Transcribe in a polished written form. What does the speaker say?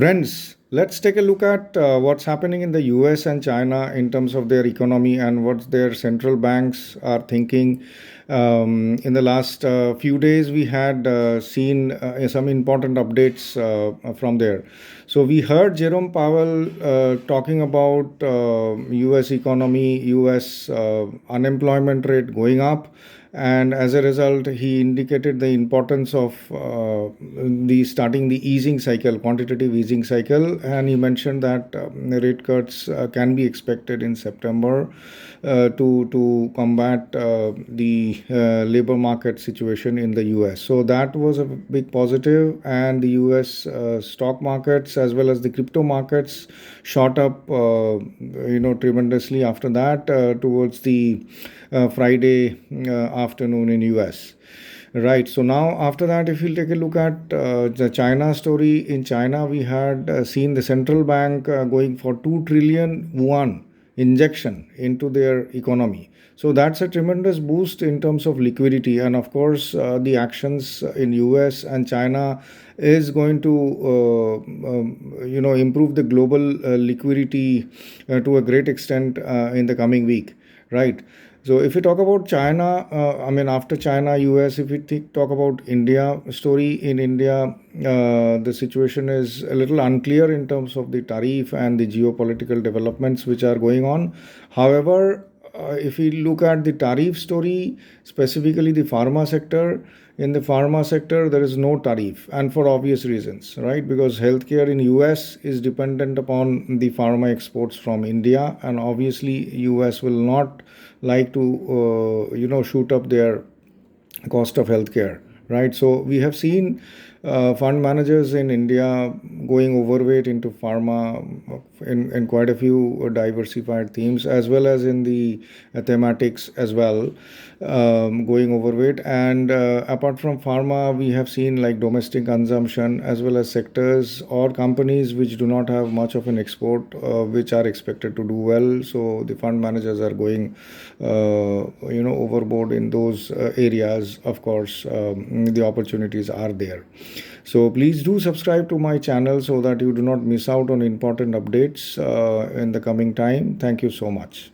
Friends, let's take a look at what's happening in the US and China in terms of their economy and what their central banks are thinking. In the last few days, we had seen some important updates from there. So, we heard Jerome Powell talking about US economy, US unemployment rate going up, and as a result he indicated the importance of the starting the easing cycle, quantitative easing cycle, and he mentioned that rate cuts can be expected in September to combat the labor market situation in the US. So that was a big positive, and the US stock markets as well as the crypto markets shot up tremendously after that towards the Friday afternoon in US. Right. So now after that, if you take a look at the China story, in China we had seen the central bank going for 2 trillion yuan injection into their economy. So that's a tremendous boost in terms of liquidity, and of course the actions in US and China is going to improve the global liquidity to a great extent in the coming week, right? So if we talk about China, after China, US, if we talk about India story, in India, the situation is a little unclear in terms of the tariff and the geopolitical developments which are going on. However, if we look at the tariff story, specifically the pharma sector, in the pharma sector there is no tariff, and for obvious reasons, right? Because healthcare in US is dependent upon the pharma exports from India, and obviously US will not like to shoot up their cost of healthcare, right? So we have seen fund managers in India going overweight into pharma in quite a few diversified themes, as well as in the thematics as well, going overweight. And apart from pharma, we have seen like domestic consumption as well as sectors or companies which do not have much of an export, which are expected to do well. So the fund managers are going, overboard in those areas. Of course, the opportunities are there. So please do subscribe to my channel so that you do not miss out on important updates in the coming time. Thank you so much.